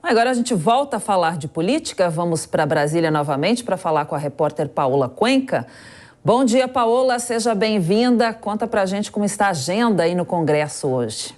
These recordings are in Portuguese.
Agora a gente volta a falar de política. Vamos para Brasília novamente para falar com a repórter Paola Cuenca. Bom dia, Paola, seja bem-vinda. Conta pra gente como está a agenda aí no Congresso hoje.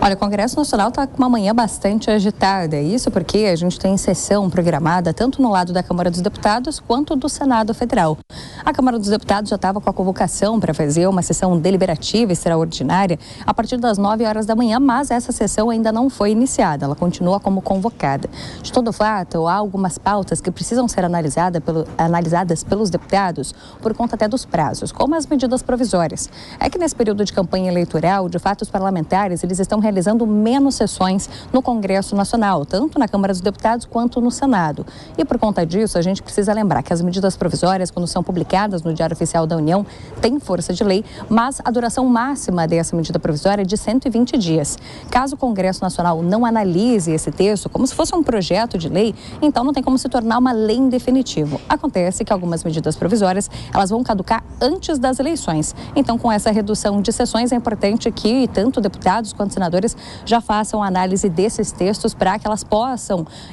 Olha, o Congresso Nacional está com uma manhã bastante agitada. Isso porque a gente tem sessão programada tanto no lado da Câmara dos Deputados quanto do Senado Federal. A Câmara dos Deputados já estava com a convocação para fazer uma sessão deliberativa extraordinária a partir das 9 horas da manhã, mas essa sessão ainda não foi iniciada, ela continua como convocada. De todo fato, há algumas pautas que precisam ser analisadas pelos deputados por conta até dos prazos, como as medidas provisórias. É que nesse período de campanha eleitoral, de fato, os parlamentares eles estão realizando menos sessões no Congresso Nacional, tanto na Câmara dos Deputados quanto no Senado. E por conta disso, a gente precisa lembrar que as medidas provisórias, quando são publicadas no Diário Oficial da União, têm força de lei, mas a duração máxima dessa medida provisória é de 120 dias. Caso o Congresso Nacional não analise esse texto como se fosse um projeto de lei, então não tem como se tornar uma lei em definitivo. Acontece que algumas medidas provisórias, elas vão caducar antes das eleições. Então, com essa redução de sessões, é importante que tanto deputados quanto senadores já façam análise desses textos para que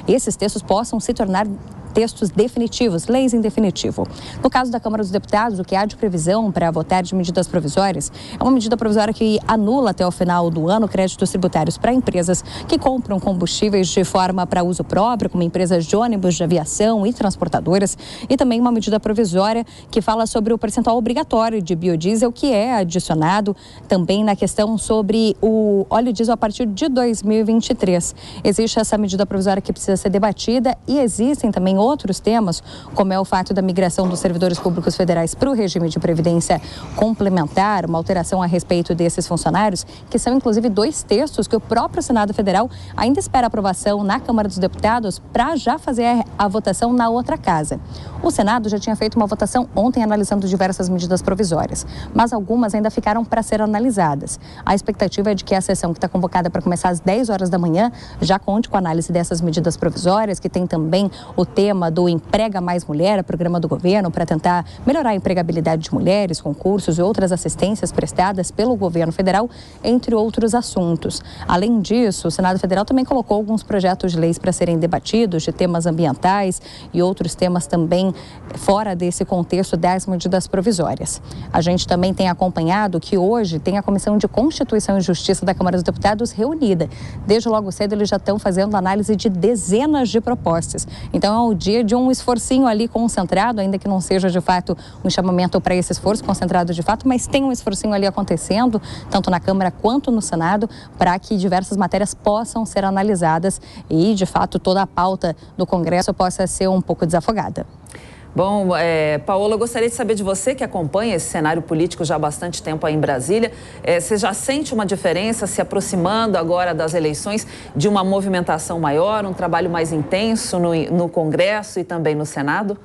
esses textos possam se tornar textos definitivos, leis em definitivo. No caso da Câmara dos Deputados, o que há de previsão para votar de medidas provisórias é uma medida provisória que anula até o final do ano créditos tributários para empresas que compram combustíveis de forma para uso próprio, como empresas de ônibus, de aviação e transportadoras, e também uma medida provisória que fala sobre o percentual obrigatório de biodiesel que é adicionado também na questão sobre o óleo diesel a partir de 2023. Existe essa medida provisória que precisa ser debatida e existem também outros temas, como é o fato da migração dos servidores públicos federais para o regime de previdência complementar, uma alteração a respeito desses funcionários, que são inclusive 2 textos que o próprio Senado Federal ainda espera aprovação na Câmara dos Deputados para já fazer a votação na outra casa. O Senado já tinha feito uma votação ontem analisando diversas medidas provisórias, mas algumas ainda ficaram para ser analisadas. A expectativa é de que a sessão que está convocada para começar às 10 horas da manhã já conte com a análise dessas medidas provisórias, que tem também o tema do Emprega Mais Mulher, programa do governo para tentar melhorar a empregabilidade de mulheres, concursos e outras assistências prestadas pelo governo federal, entre outros assuntos. Além disso, o Senado Federal também colocou alguns projetos de leis para serem debatidos, de temas ambientais e outros temas também fora desse contexto das medidas provisórias. A gente também tem acompanhado que hoje tem a Comissão de Constituição e Justiça da Câmara dos Deputados reunida. Desde logo cedo eles já estão fazendo análise de dezenas de propostas. Então é o dia de um esforcinho ali concentrado, ainda que não seja de fato um chamamento para esse esforço concentrado de fato, mas tem um esforcinho ali acontecendo, tanto na Câmara quanto no Senado, para que diversas matérias possam ser analisadas e, de fato, toda a pauta do Congresso possa ser um pouco desafogada. Bom, Paola, eu gostaria de saber de você, que acompanha esse cenário político já há bastante tempo aí em Brasília. Você já sente uma diferença se aproximando agora das eleições de uma movimentação maior, um trabalho mais intenso no Congresso e também no Senado?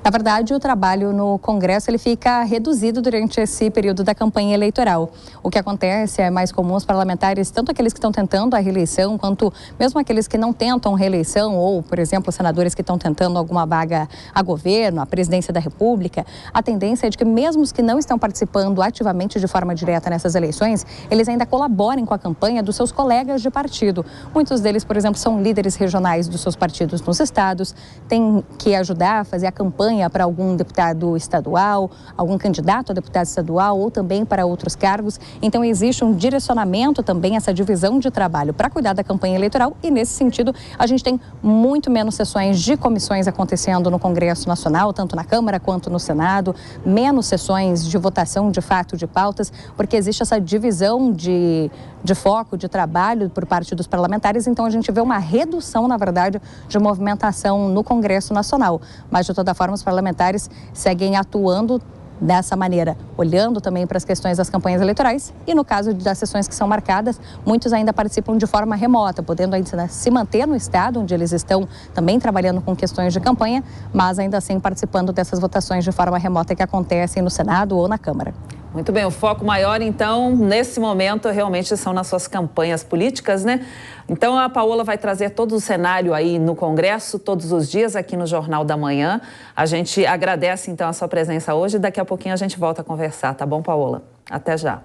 Na verdade, o trabalho no Congresso ele fica reduzido durante esse período da campanha eleitoral. O que acontece é mais comum os parlamentares, tanto aqueles que estão tentando a reeleição, quanto mesmo aqueles que não tentam reeleição, ou, por exemplo, senadores que estão tentando alguma vaga a governo, a presidência da República, a tendência é de que mesmo os que não estão participando ativamente de forma direta nessas eleições, eles ainda colaborem com a campanha dos seus colegas de partido. Muitos deles, por exemplo, são líderes regionais dos seus partidos nos estados, têm que ajudar a fazer a campanha para algum deputado estadual, algum candidato a deputado estadual ou também para outros cargos. Então, existe um direcionamento também, essa divisão de trabalho para cuidar da campanha eleitoral e, nesse sentido, a gente tem muito menos sessões de comissões acontecendo no Congresso Nacional, tanto na Câmara quanto no Senado, menos sessões de votação de fato de pautas, porque existe essa divisão de foco, de trabalho por parte dos parlamentares. Então, a gente vê uma redução, na verdade, de movimentação no Congresso Nacional. Mas, de toda forma, os parlamentares seguem atuando dessa maneira, olhando também para as questões das campanhas eleitorais e, no caso das sessões que são marcadas, muitos ainda participam de forma remota, podendo ainda se manter no estado onde eles estão também trabalhando com questões de campanha, mas ainda assim participando dessas votações de forma remota que acontecem no Senado ou na Câmara. Muito bem, o foco maior, então, nesse momento, realmente são nas suas campanhas políticas, né? Então, a Paola vai trazer todo o cenário aí no Congresso, todos os dias, aqui no Jornal da Manhã. A gente agradece, então, a sua presença hoje e daqui a pouquinho a gente volta a conversar, tá bom, Paola? Até já.